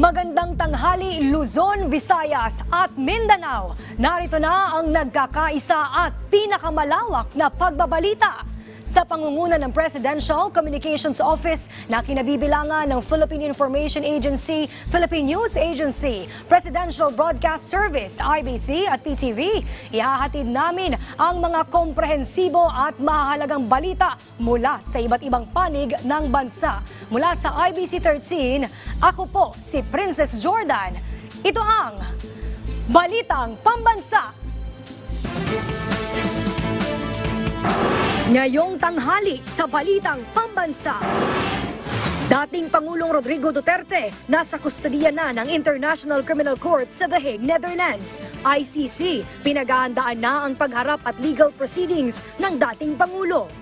Magandang tanghali Luzon, Visayas at Mindanao. Narito na ang nagkakaisa at pinakamalawak na pagbabalita. Sa pangunguna ng Presidential Communications Office na kinabibilangan ng Philippine Information Agency, Philippine News Agency, Presidential Broadcast Service, IBC at PTV, ihahatid namin ang mga komprehensibo at mahalagang balita mula sa iba't ibang panig ng bansa. Mula sa IBC 13, ako po si Princess Jordan. Ito ang Balitang Pambansa. Ngayong tanghali sa Balitang Pambansa. Dating Pangulong Rodrigo Duterte nasa kustodiya na ng International Criminal Court sa The Hague, Netherlands. ICC, pinaghahandaan na ang pagharap at legal proceedings ng dating Pangulo.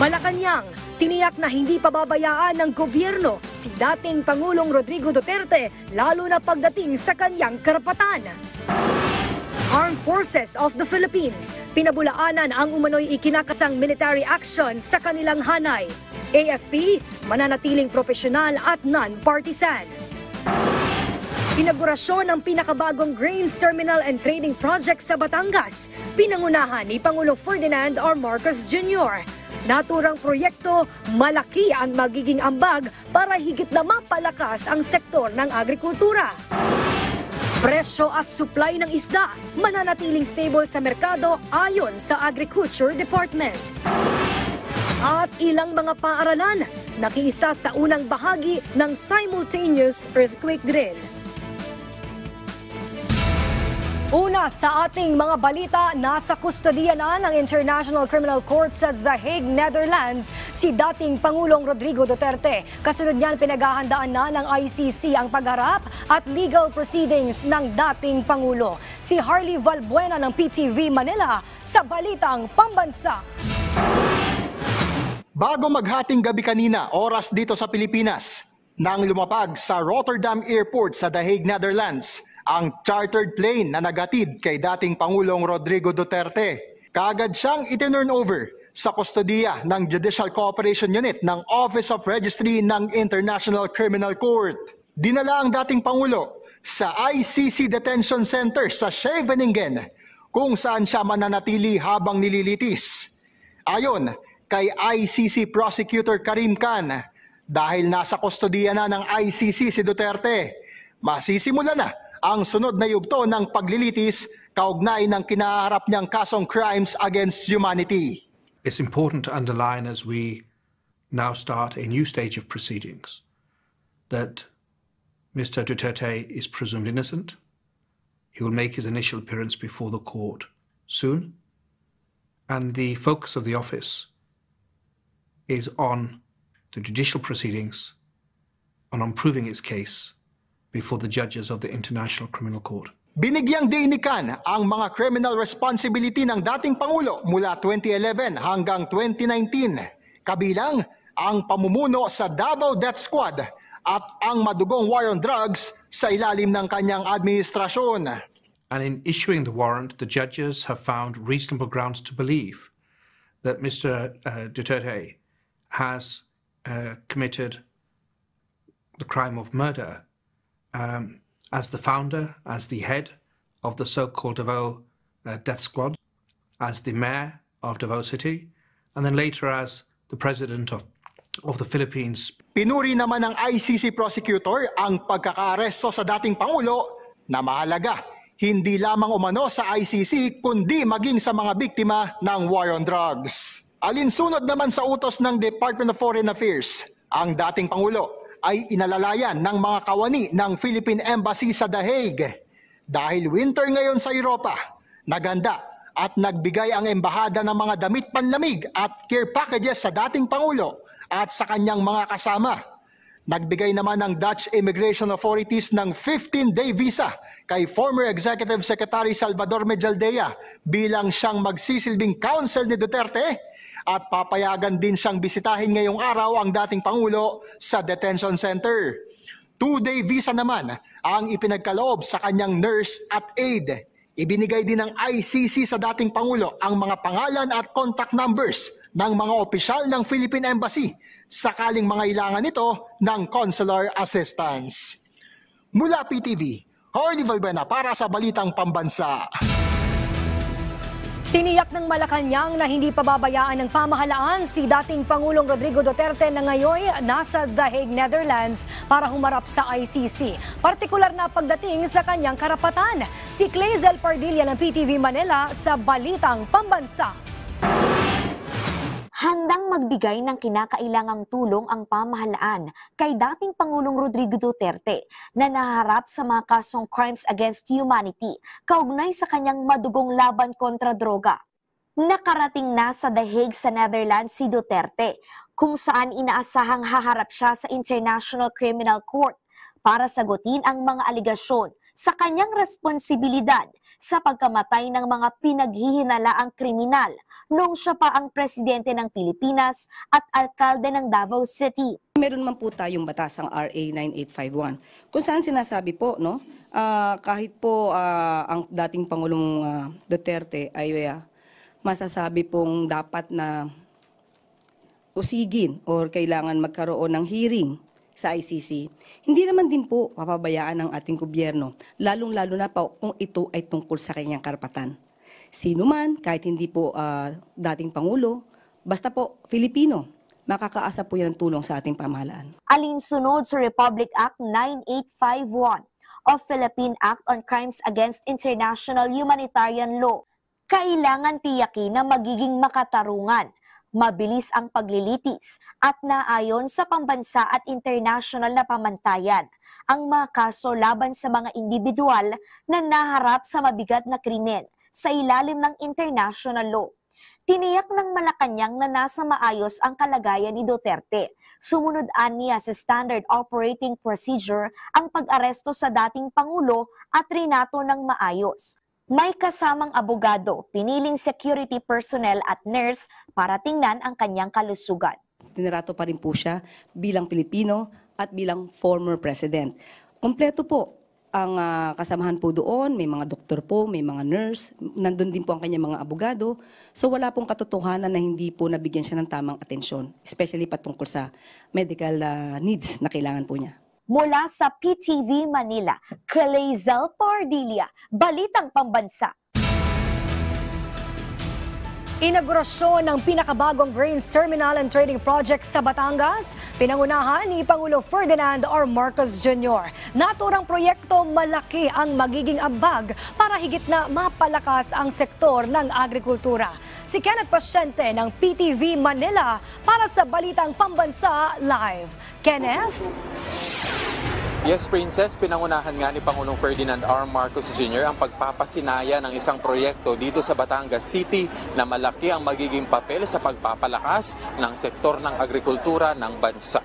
Malacanang, tiniyak na hindi pababayaan ng gobyerno si dating Pangulong Rodrigo Duterte lalo na pagdating sa kanyang karapatan. Armed Forces of the Philippines, pinabulaanan ang umano'y ikinakasang military action sa kanilang hanay. AFP, mananatiling profesional at non-partisan. Inaugurasyon ng pinakabagong Grains Terminal and Trading Project sa Batangas, pinangunahan ni Pangulo Ferdinand R. Marcos Jr. Naturang proyekto, malaki ang magiging ambag para higit na mapalakas ang sektor ng agrikultura. Presyo at supply ng isda mananatiling stable sa merkado ayon sa Agriculture Department. At ilang mga paaralan nakiisa sa unang bahagi ng simultaneous earthquake drill. Una sa ating mga balita, nasa kustodiya na ng International Criminal Court sa The Hague, Netherlands, si dating Pangulong Rodrigo Duterte. Kasunod niyan, pinaghahandaan na ng ICC ang pagharap at legal proceedings ng dating Pangulo. Si Harley Valbuena ng PTV Manila sa Balitang Pambansa. Bago maghating gabi kanina, oras dito sa Pilipinas, nang lumapag sa Rotterdam Airport sa The Hague, Netherlands, ang chartered plane na naghatid kay dating Pangulong Rodrigo Duterte. Kaagad siyang itinurn over sa kustodiya ng Judicial Cooperation Unit ng Office of Registry ng International Criminal Court. Dinala ang dating Pangulo sa ICC Detention Center sa Scheveningen, kung saan siya mananatili habang nililitis. Ayon kay ICC Prosecutor Karim Khan, dahil nasa kustodiya na ng ICC si Duterte, masisimula na ang sunod na yugto ng paglilitis kaugnay ng kinaharap niyang kasong crimes against humanity. It's important to underline as we now start a new stage of proceedings that Mr. Duterte is presumed innocent. He will make his initial appearance before the court soon, and the focus of the office is on the judicial proceedings, on improving its case before the judges of the International Criminal Court. Binigyang diin ni Khan ang mga criminal responsibility ng dating Pangulo mula 2011 hanggang 2019, kabilang ang pamumuno sa Davao Death Squad at ang madugong war on drugs sa ilalim ng kanyang administrasyon. And in issuing the warrant, the judges have found reasonable grounds to believe that Mr. Duterte has committed the crime of murder as the founder, as the head of the so-called Davao Death Squad, as the mayor of Davao City, and then later as the president of the Philippines. Pinuri naman ng ICC prosecutor ang pagkakaaresto sa dating Pangulo na mahalaga, hindi lamang umano sa ICC kundi maging sa mga biktima ng war on drugs. Alinsunod naman sa utos ng Department of Foreign Affairs, ang dating Pangulo ay inalalayan ng mga kawani ng Philippine Embassy sa The Hague. Dahil winter ngayon sa Europa, naganda at nagbigay ang embahada ng mga damit panlamig at care packages sa dating Pangulo at sa kanyang mga kasama. Nagbigay naman ng Dutch Immigration Authorities ng 15-day visa kay former Executive Secretary Salvador Mejaldea bilang siyang magsisilbing counsel ni Duterte, at papayagan din siyang bisitahin ngayong araw ang dating Pangulo sa detention center. 2-day visa naman ang ipinagkaloob sa kanyang nurse at aide. Ibinigay din ng ICC sa dating Pangulo ang mga pangalan at contact numbers ng mga opisyal ng Philippine Embassy sakaling mangailangan nito ng consular assistance. Mula PTV, Horny Valbuena para sa Balitang Pambansa. Tiniyak ng Malacanang na hindi pababayaan ng pamahalaan si dating Pangulong Rodrigo Duterte na ngayon nasa The Hague, Netherlands para humarap sa ICC. Partikular na pagdating sa kanyang karapatan. Si Clazel Pardilla ng PTV Manila sa Balitang Pambansa. Handang magbigay ng kinakailangang tulong ang pamahalaan kay dating Pangulong Rodrigo Duterte na naharap sa mga kasong crimes against humanity kaugnay sa kanyang madugong laban kontra droga. Nakarating na sa The Hague sa Netherlands si Duterte kung saan inaasahang haharap siya sa International Criminal Court para sagutin ang mga aligasyon sa kanyang responsibilidad sa pagkamatay ng mga pinaghihinalaang kriminal noong siya pa ang presidente ng Pilipinas at alkalde ng Davao City. Meron man po tayong batasang RA 9851 kung saan sinasabi po kahit po ang dating Pangulong Duterte ay masasabi pong dapat na usigin o kailangan magkaroon ng hearing sa ICC, hindi naman din po papabayaan ng ating gobyerno, lalong-lalo na po kung ito ay tungkol sa kanyang karapatan. Sino man, kahit hindi po dating Pangulo, basta po Filipino, makakaasa po yan ng tulong sa ating pamahalaan. Alinsunod sa Republic Act 9851 o Philippine Act on Crimes Against International Humanitarian Law, kailangan tiyakin na magiging makatarungan, mabilis ang paglilitis at naayon sa pambansa at international na pamantayan ang mga kaso laban sa mga individual na naharap sa mabigat na krimen sa ilalim ng international law. Tiniyak ng Malacanang na nasa maayos ang kalagayan ni Duterte. Sumunod aniya sa Standard Operating Procedure ang pag-aresto sa dating Pangulo at trinato ng maayos. May kasamang abogado, piniling security personnel at nurse para tingnan ang kanyang kalusugan. Tinrato pa rin po siya bilang Pilipino at bilang former president. Kompleto po ang kasamahan po doon, may mga doktor po, may mga nurse, nandun din po ang kanyang mga abogado. So wala pong katotohanan na hindi po nabigyan siya ng tamang atensyon, especially patungkol sa medical needs na kailangan po niya. Mula sa PTV Manila, Clazel Pardilla, Balitang Pambansa. Inaugurasyon ng pinakabagong Grains Terminal and Trading Project sa Batangas, pinangunahan ni Pangulo Ferdinand R. Marcos Jr. Naturang proyekto, malaki ang magiging ambag para higit na mapalakas ang sektor ng agrikultura. Si Kenneth Pasyente ng PTV Manila para sa Balitang Pambansa Live. Kenneth? Yes, Princess, pinangunahan nga ni Pangulong Ferdinand R. Marcos Jr. ang pagpapasinaya ng isang proyekto dito sa Batangas City na malaki ang magiging papel sa pagpapalakas ng sektor ng agrikultura ng bansa.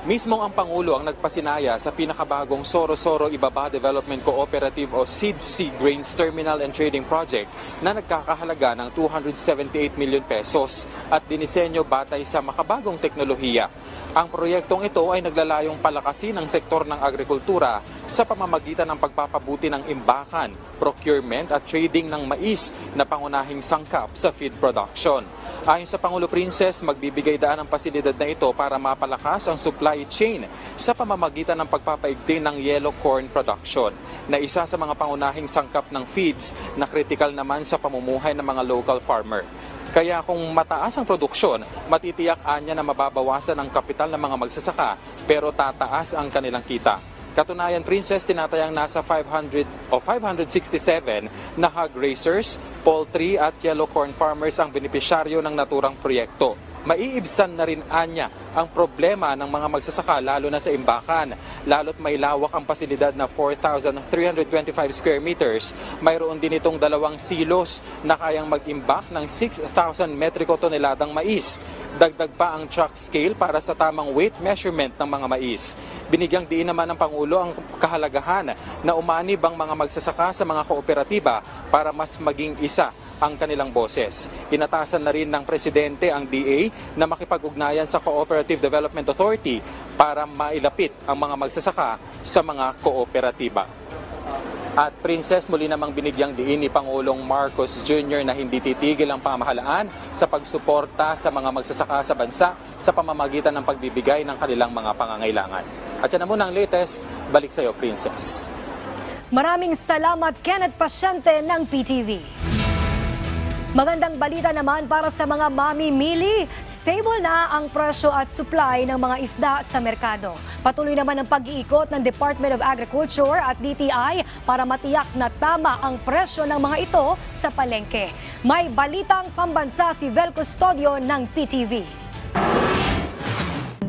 Mismong ang Pangulo ang nagpasinaya sa pinakabagong Soro-Soro Ibaba Development Cooperative o SIDC Grains Terminal and Trading Project na nagkakahalaga ng 278 milyon pesos at dinisenyo batay sa makabagong teknolohiya. Ang proyektong ito ay naglalayong palakasin ang sektor ng agrikultura sa pamamagitan ng pagpapabuti ng imbakan, procurement at trading ng mais na pangunahing sangkap sa feed production. Ayon sa Pangulo Princess, magbibigay daan ang pasilidad na ito para mapalakas ang supply chain sa pamamagitan ng pagpapaigting ng yellow corn production na isa sa mga pangunahing sangkap ng feeds na kritikal naman sa pamumuhay ng mga local farmer. Kaya kung mataas ang produksyon, matitiyak anya na mababawasan ang kapital ng mga magsasaka pero tataas ang kanilang kita. Katunayan, Princess, tinatayang nasa 500 o 567 na hog raisers, poultry at yellow corn farmers ang benepisyaryo ng naturang proyekto. Maiibsan na rin anya ang problema ng mga magsasaka lalo na sa imbakan. Lalo't may lawak ang pasilidad na 4,325 square meters. Mayroon din itong 2 silos na kayang mag-imbak ng 6,000 metriko toneladang mais. Dagdag pa ang truck scale para sa tamang weight measurement ng mga mais. Binigyang diin naman ng Pangulo ang kahalagahan na umanib ang mga magsasaka sa mga kooperatiba para mas maging isa ang kanilang boses. Inatasan na rin ng Presidente ang DA na makipag-ugnayan sa Cooperative Development Authority para mailapit ang mga magsasaka sa mga kooperatiba. At Princess, muli namang binigyang diin ni Pangulong Marcos Jr. na hindi titigil ang pamahalaan sa pagsuporta sa mga magsasaka sa bansa sa pamamagitan ng pagbibigay ng kanilang mga pangangailangan. At yan na muna ang latest. Balik sa iyo, Princess. Maraming salamat, Kenneth Pasyente ng PTV. Magandang balita naman para sa mga mamimili. Stable na ang presyo at supply ng mga isda sa merkado. Patuloy naman ang pag-iikot ng Department of Agriculture at DTI para matiyak na tama ang presyo ng mga ito sa palengke. May balitang pambansa si Vel Custodio ng PTV.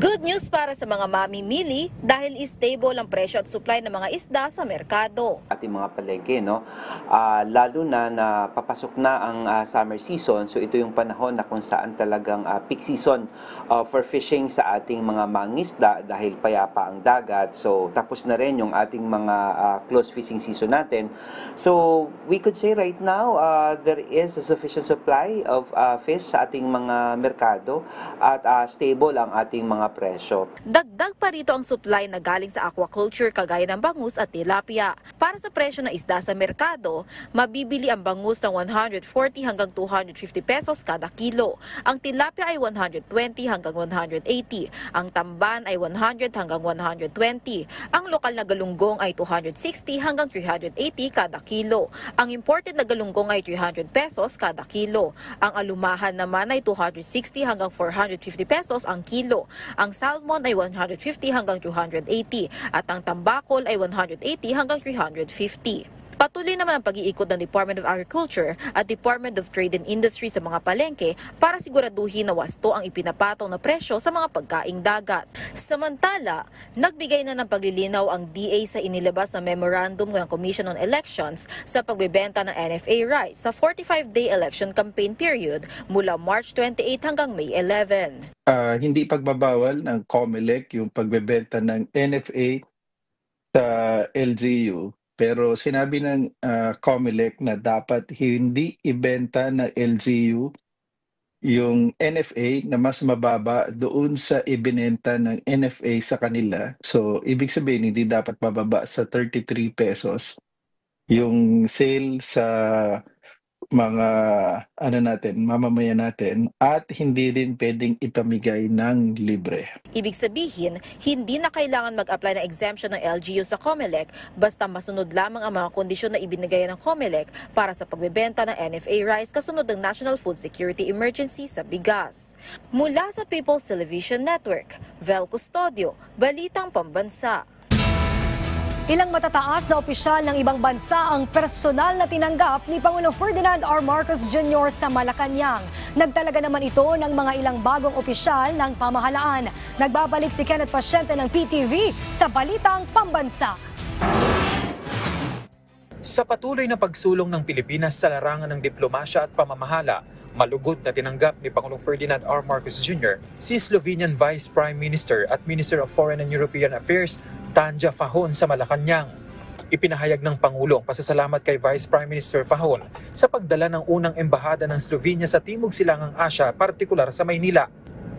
Good news para sa mga mamimili dahil stable ang presyo at supply ng mga isda sa merkado. Ating mga palengke, no? Lalo na papasok na ang summer season, so ito yung panahon na kung saan talagang peak season for fishing sa ating mga mangisda dahil payapa ang dagat. So tapos na rin yung ating mga close fishing season natin. So we could say right now there is a sufficient supply of fish sa ating mga merkado at stable ang ating mga presyo. Dagdag pa rito ang supply na galing sa aquaculture kagaya ng bangus at tilapia. Para sa presyo ng isda sa merkado, mabibili ang bangus ng 140 hanggang 250 pesos kada kilo. Ang tilapia ay 120 hanggang 180. Ang tamban ay 100 hanggang 120. Ang lokal na galunggong ay 260 hanggang 380 kada kilo. Ang imported na galunggong ay 300 pesos kada kilo. Ang alumahan naman ay 260 hanggang 450 pesos ang kilo. Ang salmon ay 150 hanggang 280 at ang tambakol ay 180 hanggang 350. Patuloy naman ang pag-iikot ng Department of Agriculture at Department of Trade and Industry sa mga palengke para siguraduhin na wasto ang ipinapataw na presyo sa mga pagkaing dagat. Samantala, nagbigay na ng paglilinaw ang DA sa inilabas na memorandum ng Commission on Elections sa pagbebenta ng NFA rice sa 45-day election campaign period mula March 28 hanggang May 11. Hindi pagbabawal ng COMELEC yung pagbebenta ng NFA sa LGU. Pero sinabi ng COMELEC na dapat hindi ibenta ng LGU yung NFA na mas mababa doon sa ibinenta ng NFA sa kanila. So, ibig sabihin, hindi dapat bababa sa 33 pesos yung sale sa mga mamamayan natin at hindi rin pwedeng ipamigay ng libre. Ibig sabihin, hindi na kailangan mag-apply ng exemption ng LGU sa COMELEC basta masunod lamang ang mga kondisyon na ibinigay ng COMELEC para sa pagbebenta ng NFA rice kasunod ng National Food Security Emergency sa bigas. Mula sa People's Television Network, Vel Custodio, Balitang Pambansa. Ilang matataas na opisyal ng ibang bansa ang personal na tinanggap ni Pangulong Ferdinand R. Marcos Jr. sa Malacanang. Nagtalaga naman ito ng mga ilang bagong opisyal ng pamahalaan. Nagbabalik si Kenneth Pasyente ng PTV sa Balitang Pambansa. Sa patuloy na pagsulong ng Pilipinas sa larangan ng diplomasya at pamamahala, malugod na tinanggap ni Pangulong Ferdinand R. Marcos Jr. si Slovenian Vice Prime Minister at Minister of Foreign and European Affairs Tanja Fajon sa Malacanang. Ipinahayag ng Pangulo ang pasasalamat kay Vice Prime Minister Fajon sa pagdala ng unang embahada ng Slovenia sa Timog Silangang Asya, partikular sa Maynila.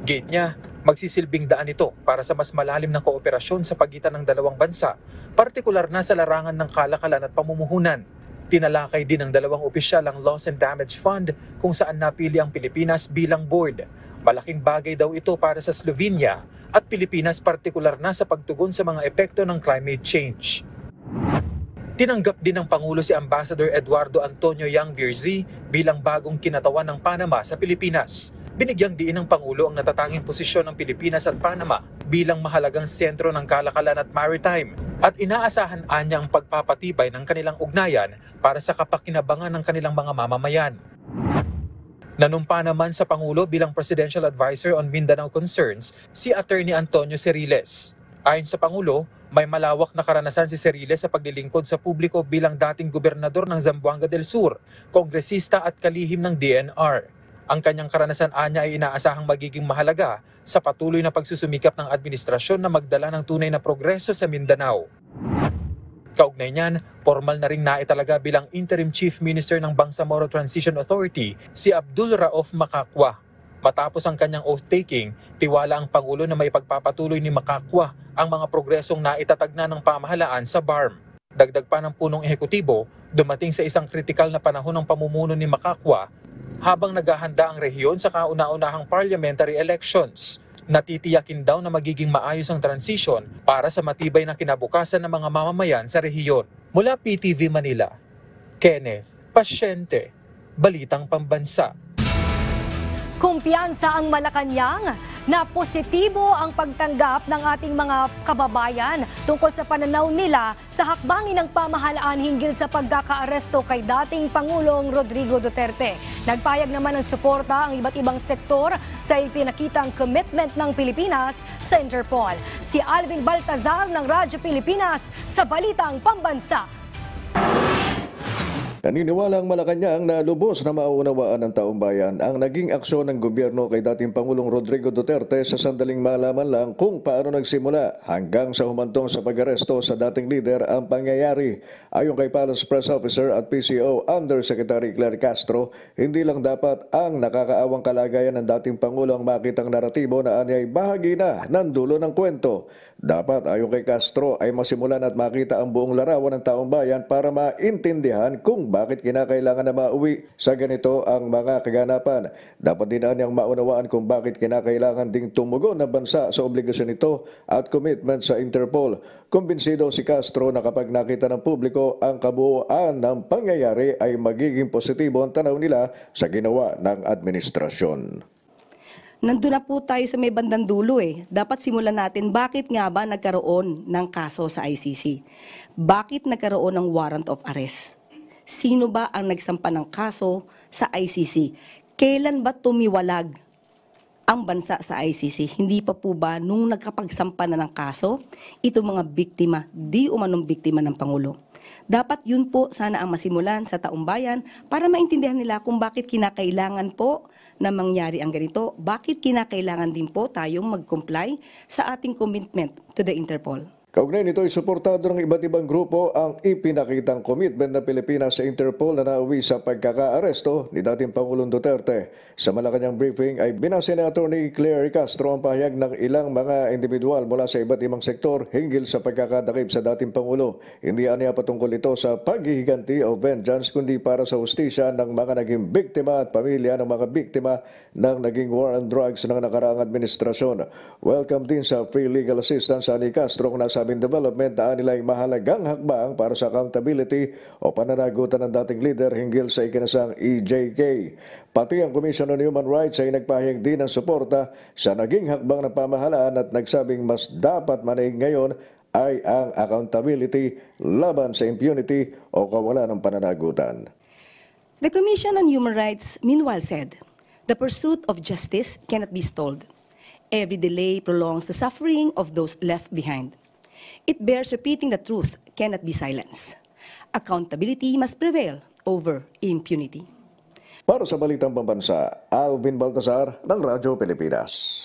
Gate niya, magsisilbing daan ito para sa mas malalim na kooperasyon sa pagitan ng dalawang bansa, partikular na sa larangan ng kalakalan at pamumuhunan. Tinalakay din ng dalawang opisyal ang Loss and Damage Fund kung saan napili ang Pilipinas bilang board. Malaking bagay daw ito para sa Slovenia at Pilipinas, partikular na sa pagtugon sa mga epekto ng climate change. Tinanggap din ng Pangulo si Ambassador Eduardo Antonio Yang Virzi bilang bagong kinatawan ng Panama sa Pilipinas. Binigyang diin ng Pangulo ang natatanging posisyon ng Pilipinas at Panama bilang mahalagang sentro ng kalakalan at maritime at inaasahan anya ang pagpapatibay ng kanilang ugnayan para sa kapakinabangan ng kanilang mga mamamayan. Nanumpa naman sa Pangulo bilang Presidential Advisor on Mindanao Concerns si Attorney Antonio Ceriles. Ayon sa Pangulo, may malawak na karanasan si Ceriles sa paglilingkod sa publiko bilang dating gobernador ng Zamboanga del Sur, kongresista at kalihim ng DNR. Ang kanyang karanasan anya ay inaasahang magiging mahalaga sa patuloy na pagsusumikap ng administrasyon na magdala ng tunay na progreso sa Mindanao. Kaugnay niyan, formal na ring naitalaga bilang Interim Chief Minister ng Bangsamoro Transition Authority si Abdul Rauf Makakwa. Matapos ang kanyang oath-taking, tiwala ang Pangulo na may pagpapatuloy ni Makakwa ang mga progresong naitatag na ng pamahalaan sa BARM. Dagdag pa ng punong ehekutibo, dumating sa isang kritikal na panahon ng pamumuno ni Makakwa habang naghahanda ang rehiyon sa kauna-unahang parliamentary elections. Natitiyakin daw na magiging maayos ang transition para sa matibay na kinabukasan ng mga mamamayan sa rehiyon. Mula PTV Manila, Kenneth Pasyente, Balitang Pambansa. Kumpiyansa ang Malacanang na positibo ang pagtanggap ng ating mga kababayan tungkol sa pananaw nila sa hakbangin ng pamahalaan hinggil sa pagkakaaresto kay dating Pangulong Rodrigo Duterte. Nagpayag naman ng suporta ang iba't ibang sektor sa ipinakitang commitment ng Pilipinas sa Interpol. Si Alvin Baltazar ng Radyo Pilipinas sa Balitang Pambansa. Naniniwala ang Malacanang na lubos na mauunawaan ng taong bayan ang naging aksyon ng gobyerno kay dating Pangulong Rodrigo Duterte sa sandaling malaman lang kung paano nagsimula hanggang sa humantong sa pag-aresto sa dating lider ang pangyayari. Ayon kay Palace Press Officer at PCO Undersecretary Claire Castro, hindi lang dapat ang nakakaawang kalagayan ng dating Pangulo ang makitang naratibo na anyay bahagi na ng dulo ng kwento. Dapat ayon kay Castro ay masimulan at makita ang buong larawan ng taong bayan para maintindihan kung bakit kinakailangan na mauwi sa ganito ang mga kaganapan. Dapat din anyang maunawaan kung bakit kinakailangan ding tumugon na bansa sa obligasyon nito at commitment sa Interpol. Kumbinsido si Castro na kapag nakita ng publiko ang kabuuan ng pangyayari ay magiging positibo ang tanaw nila sa ginawa ng administrasyon. Nandun na po tayo sa may bandang dulo eh. Dapat simulan natin bakit nga ba nagkaroon ng kaso sa ICC? Bakit nagkaroon ng warrant of arrest? Sino ba ang nagsampa ng kaso sa ICC? Kailan ba tumiwalag ang bansa sa ICC? Hindi pa po ba nung nagkapagsampa na ng kaso, ito mga biktima, di umanong biktima ng Pangulo? Dapat yun po sana ang masimulan sa taong bayan para maintindihan nila kung bakit kinakailangan po na mangyari ang ganito, bakit kinakailangan din po tayong mag-comply sa ating commitment to the Interpol. Kaugnay nito ay suportado ng iba't ibang grupo ang ipinakitang commitment ng Pilipinas sa Interpol na nauwi sa pagkakaaresto ni dating Pangulong Duterte. Sa Malacanang briefing ay binase ni Atty. Claire Castro ang pahayag ng ilang mga individual mula sa iba't ibang sektor hinggil sa pagkakadakip sa dating Pangulo. Hindi aniya patungkol ito sa paghihiganti o vengeance kundi para sa hustisya ng mga naging biktima at pamilya ng mga biktima ng naging war on drugs ng nakaraang administrasyon. Welcome din sa free legal assistance ni Castro kung nasabing development na nila'y mahalagang hakbang para sa accountability o pananagutan ng dating leader hinggil sa ikinasang EJK. Pati ang Commission on Human Rights ay nagpahayag din ng suporta sa naging hakbang ng pamahalaan at nagsabing mas dapat manaig ngayon ay ang accountability laban sa impunity o kawalan ng pananagutan. The Commission on Human Rights meanwhile said, the pursuit of justice cannot be stalled. Every delay prolongs the suffering of those left behind. It bears repeating the truth cannot be silenced. Accountability must prevail over impunity. Para sa Balitang Pambansa, Alvin Baltazar ng Radyo Pilipinas.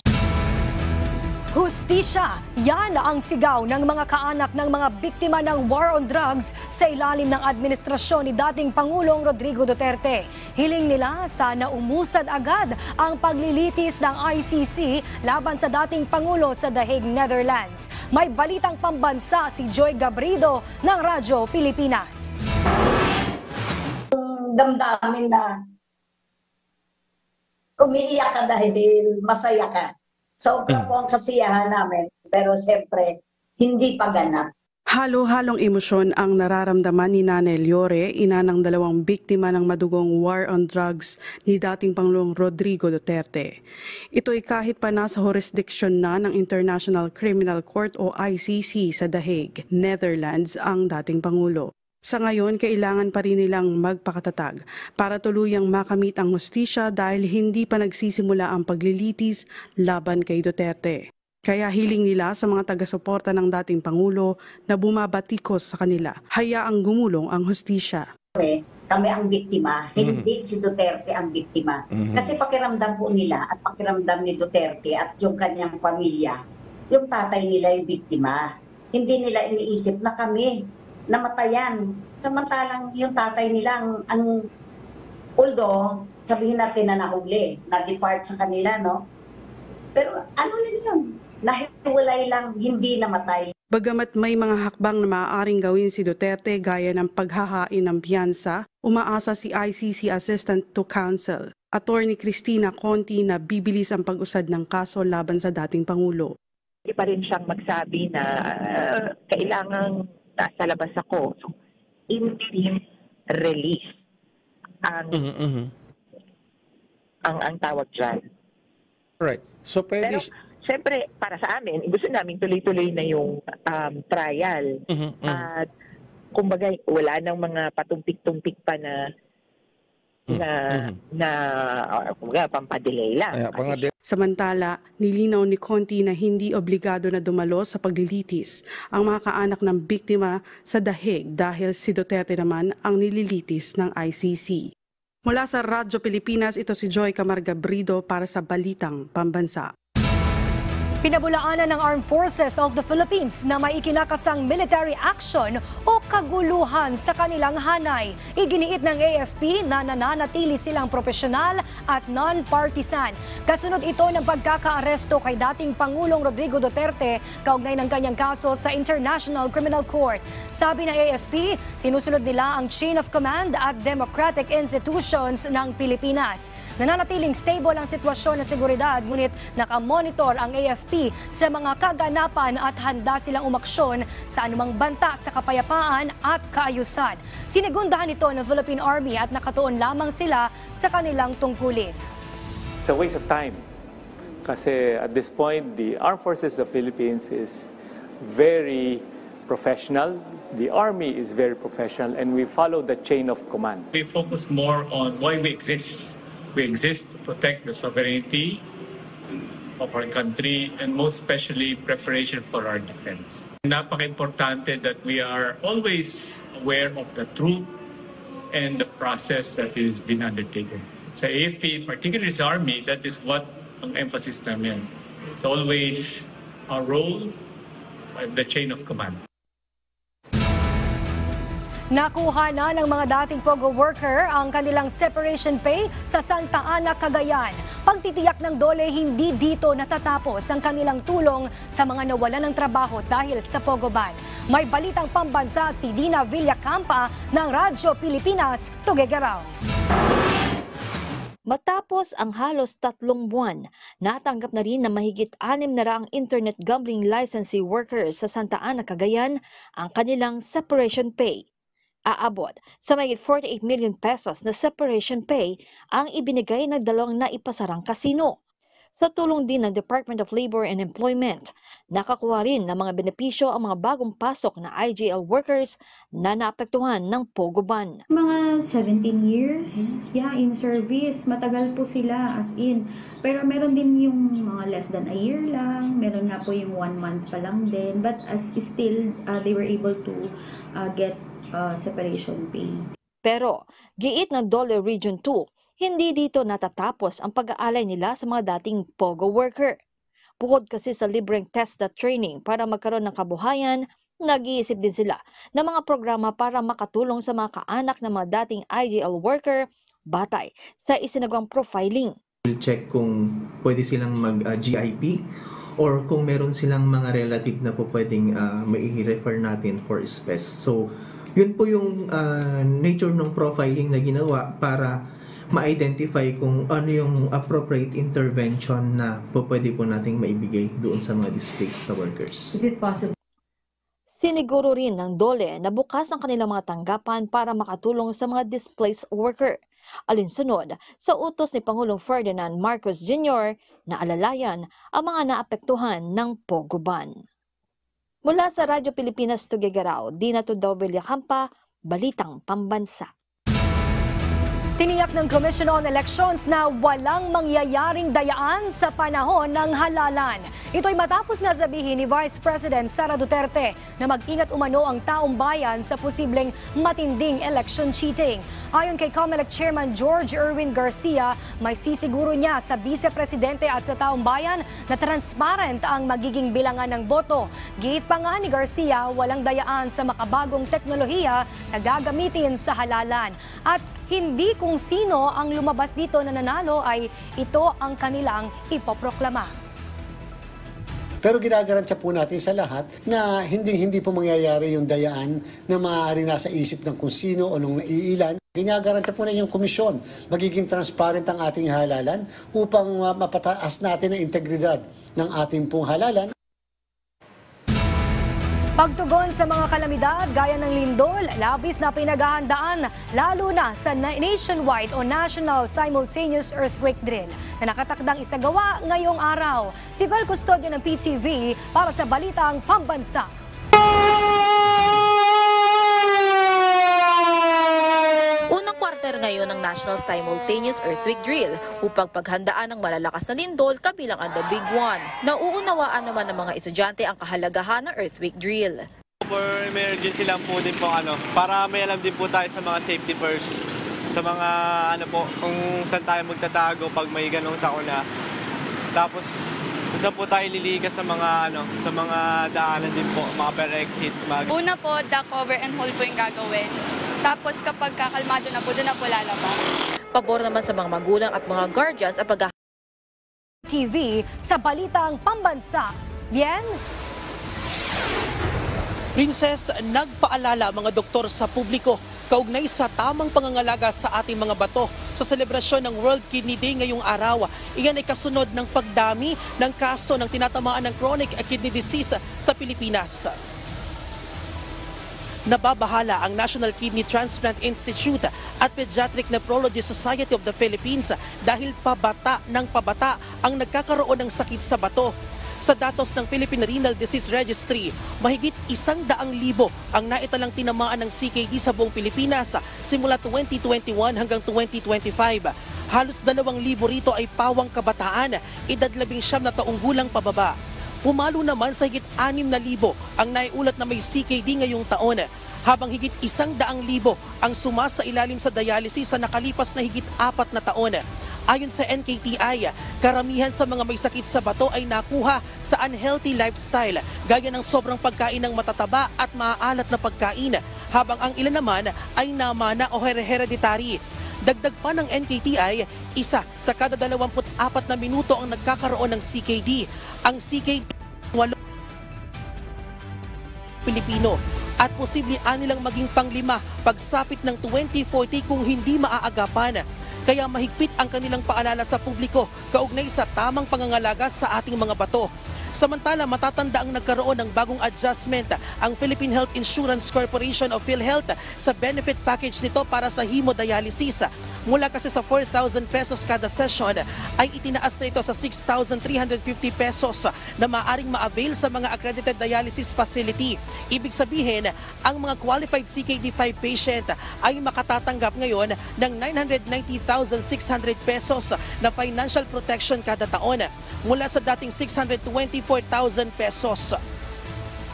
Hustisya, yan ang sigaw ng mga kaanak ng mga biktima ng war on drugs sa ilalim ng administrasyon ni dating Pangulong Rodrigo Duterte. Hiling nila sana umusad agad ang paglilitis ng ICC laban sa dating Pangulo sa The Hague, Netherlands. May Balitang Pambansa si Joy Gabrido ng Radyo Pilipinas. Damdamin na umiiyak ka dahil masaya ka. Sobra po ang kasiyahan namin, pero siyempre, hindi pa ganap. Halo-halong emosyon ang nararamdaman ni Nanay Leore, ina ng 2 biktima ng madugong war on drugs ni dating Pangulong Rodrigo Duterte. Ito ay kahit pa nasa jurisdiction na ng International Criminal Court o ICC sa The Hague, Netherlands ang dating Pangulo. Sa ngayon, kailangan pa rin nilang magpakatatag para tuluyang makamit ang hustisya dahil hindi pa nagsisimula ang paglilitis laban kay Duterte. Kaya hiling nila sa mga taga-suporta ng dating Pangulo na bumabatikos sa kanila, hayaang gumulong ang hustisya. Kami ang biktima, hindi si Duterte ang biktima. Kasi pakiramdam po nila at pakiramdam ni Duterte at yung kanyang pamilya, yung tatay nila yung biktima. Hindi nila iniisip na kami namatayan. Samantalang yung tatay nila ang although sabihin natin na nahuli, na-depart sa kanila, no? Pero ano lang yun? Nahiwalay lang, hindi namatay. Bagamat may mga hakbang na maaaring gawin si Duterte gaya ng paghahain ng piyansa, umaasa si ICC Assistant to Counsel, Attorney Cristina Conti, na bibilis ang pag-usad ng kaso laban sa dating Pangulo. Hindi pa rin siyang magsabi na kailangang nasa labas ako. So, interim release ang tawag dyan. Right. So pwede... Pero, siyempre, para sa amin, gusto namin tuloy-tuloy na yung trial. At kumbaga, wala nang mga patumpik-tumpik pa na kumbaga, pampa-delay lang. Samantala, nilinaw ni Conti na hindi obligado na dumalo sa paglilitis ang mga kaanak ng biktima sa dahig dahil si Duterte naman ang nililitis ng ICC. Mula sa Radyo Pilipinas, ito si Joy Camarga Brido para sa Balitang Pambansa. Pinabulaanan ng Armed Forces of the Philippines na may ikinakasang military action o kaguluhan sa kanilang hanay. Iginiit ng AFP na nananatili silang profesional at non-partisan. Kasunod ito ng pagkakaaresto kay dating Pangulong Rodrigo Duterte kaugnay ng kanyang kaso sa International Criminal Court. Sabi ng AFP, sinusunod nila ang chain of command at democratic institutions ng Pilipinas. Nananatiling stable ang sitwasyon ng seguridad, ngunit nakamonitor ang AFP sa mga kaganapan at handa silang umaksyon sa anumang banta sa kapayapaan at kaayusan. Sinigundahan ito ng Philippine Army at nakatuon lamang sila sa kanilang tungkulin. It's a waste of time kasi at this point the Armed Forces of the Philippines is very professional. The Army is very professional and we follow the chain of command. We focus more on why we exist. We exist to protect the sovereignty of our country and most especially preparation for our defense. Napaka-importante that we are always aware of the truth and the process that is being undertaken. Sa AFP, particularly sa Army, that is what ang emphasis namin. It's always our role of the chain of command. Nakuha na ng mga dating POGO worker ang kanilang separation pay sa Santa Ana, Cagayan. Pagtitiyak ng DOLE, hindi dito natatapos ang kanilang tulong sa mga nawalan ng trabaho dahil sa POGO ban. May balitang pambansa si Dina Villacampa ng Radyo Pilipinas, Tuguegarao. Matapos ang halos 3 buwan, natanggap na rin na mahigit 600 internet gambling licensee workers sa Santa Ana, Cagayan ang kanilang separation pay. Aabot sa mahigit 48 million pesos na separation pay ang ibinigay ng dalawang naipasarang kasino. Sa tulong din ng Department of Labor and Employment, nakakuha rin ng mga benepisyo ang mga bagong pasok na IGL workers na naapektuhan ng POGO ban. Mga 17 years, in service, matagal po sila as in. Pero meron din yung mga less than a year lang, meron nga po yung 1 month pa lang din. But still, they were able to get separation pay. Pero, giit ng DOLE Region 2, hindi dito natatapos ang pag-aalay nila sa mga dating POGO worker. Bukod kasi sa libreng test at training para magkaroon ng kabuhayan, nag-iisip din sila ng mga programa para makatulong sa mga kaanak ng mga dating IGL worker batay sa isinagawang profiling. We'll check kung pwede silang mag-GIP or kung meron silang mga relative na po pwedeng mai-refer natin for SPES. So, yun po yung nature ng profiling na ginawa para ma-identify kung ano yung appropriate intervention na pwede po nating maibigay doon sa mga displaced na workers. Is it possible? Siniguro rin ng DOLE na bukas ang kanilang mga tanggapan para makatulong sa mga displaced worker. Alinsunod sa utos ni Pangulong Ferdinand Marcos Jr. na alalayan ang mga naapektuhan ng POGO ban. Mula sa Radyo Pilipinas, Tuguegarao, Dina Villacampa, Balitang Pambansa. Tiniyak ng Commission on Elections na walang mangyayaring dayaan sa panahon ng halalan. Ito'y matapos nga sabihin ni Vice President Sara Duterte na mag-ingat umano ang taong bayan sa posibleng matinding election cheating. Ayon kay COMELEC Chairman George Erwin Garcia, may sisiguro niya sa Vice Presidente at sa taong bayan na transparent ang magiging bilangan ng boto. Giit pa nga ni Garcia, walang dayaan sa makabagong teknolohiya na gagamitin sa halalan. At hindi kung sino ang lumabas dito na nanalo ay ito ang kanilang ipoproklama. Pero ginagarantiya po natin sa lahat na hindi po mangyayari yung dayaan na maaari nasa isip ng kung sino o nung naiilan. Ginagarantiya po na yung komisyon. Magiging transparent ang ating halalan upang mapataas natin ang integridad ng ating pong halalan. Pagtugon sa mga kalamidad gaya ng lindol, labis na pinaghahandaan lalo na sa nationwide o National Simultaneous Earthquake Drill na nakatakdang isagawa ngayong araw. Si Val Custodio ng PTV para sa Balitang Pambansa. Unang kwarter ngayon ng National Simultaneous Earthquake Drill upang paghandaan ng malalakas na lindol kabilang ang The Big One. Nauunawaan naman ng mga estudyante ang kahalagahan ng earthquake drill. For emergency lang po din po para may alam din po tayo sa mga safety first. Sa mga kung saan tayo magtatago pag may ganong sakuna. Tapos kung saan po tayo lilikas sa mga sa mga daanan din po, mga per exit. Una po, the cover and hold po yung gagawin. Tapos kapag kakalmado na po, doon na po lalabas. Pabor naman sa mga magulang at mga guardians ang TV sa Balitang Pambansa. Bien? Princess, nagpaalala mga doktor sa publiko kaugnay sa tamang pangangalaga sa ating mga bato sa selebrasyon ng World Kidney Day ngayong araw. Iyan ay kasunod ng pagdami ng kaso ng tinatamaan ng chronic kidney disease sa Pilipinas. Nababahala ang National Kidney Transplant Institute at Pediatric Nephrology Society of the Philippines dahil pabata ang nagkakaroon ng sakit sa bato. Sa datos ng Philippine Renal Disease Registry, mahigit 100,000 ang naitalang tinamaan ng CKD sa buong Pilipinas simula 2021 hanggang 2025. Halos 2,000 rito ay pawang kabataan, edad 19 na taong gulang pababa. Pumalo naman sa higit 6,000 ang naiulat na may CKD ngayong taon, habang higit 100,000 ang sumasa ilalim sa dialysis sa nakalipas na higit 4 na taon. Ayon sa NKTI, karamihan sa mga may sakit sa bato ay nakuha sa unhealthy lifestyle, gaya ng sobrang pagkain ng matataba at maaalat na pagkain, habang ang ilan naman ay namana o hereditary. Dagdag pa ng NKTI, isa sa kada 24 na minuto ang nagkakaroon ng CKD. Ang CKD, 8 Pilipino at posible anilang maging pang-5 pagsapit ng 2040 kung hindi maaagapan. Kaya mahigpit ang kanilang paalala sa publiko kaugnay sa tamang pangangalaga sa ating mga bato. Samantala, matatanda ang nagkaroon ng bagong adjustment ang Philippine Health Insurance Corporation of PhilHealth sa benefit package nito para sa hemodialysis. Mula kasi sa 4,000 pesos kada session ay itinaas na ito sa 6,350 pesos na maaaring ma-avail sa mga accredited dialysis facility. Ibig sabihin, ang mga qualified CKD5 patient ay makatatanggap ngayon ng 990,600 pesos na financial protection kada taon mula sa dating 624,000 pesos.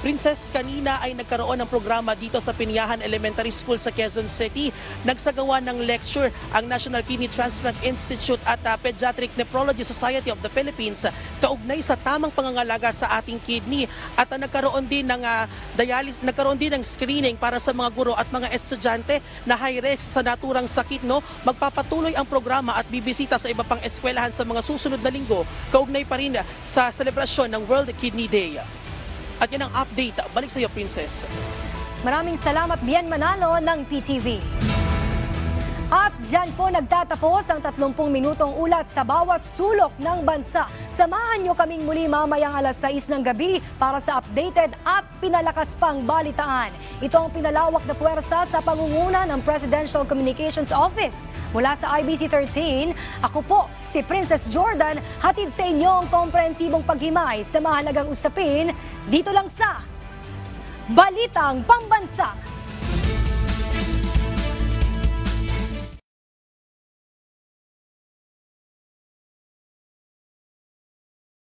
Princess, kanina ay nagkaroon ng programa dito sa Piniahan Elementary School sa Quezon City. Nagsagawa ng lecture ang National Kidney Transplant Institute at Pediatric Nephrology Society of the Philippines kaugnay sa tamang pangangalaga sa ating kidney. At nagkaroon din ng screening para sa mga guro at mga estudyante na high risk sa naturang sakit. Magpapatuloy ang programa at bibisita sa iba pang eskwelahan sa mga susunod na linggo kaugnay pa rin sa selebrasyon ng World Kidney Day. At yan ang update. Balik sa iyo, Princess. Maraming salamat, Bien Manalo ng PTV. At dyan po nagtatapos ang 30 minutong ulat sa bawat sulok ng bansa. Samahan nyo kaming muli mamayang alas 6 ng gabi para sa updated at pinalakas pang balitaan. Ito ang pinalawak na puwersa sa pangunguna ng Presidential Communications Office. Mula sa IBC 13, ako po si Princess Jordan, hatid sa inyo ang komprehensibong paghimay sa mahalagang usapin dito lang sa Balitang Pambansa.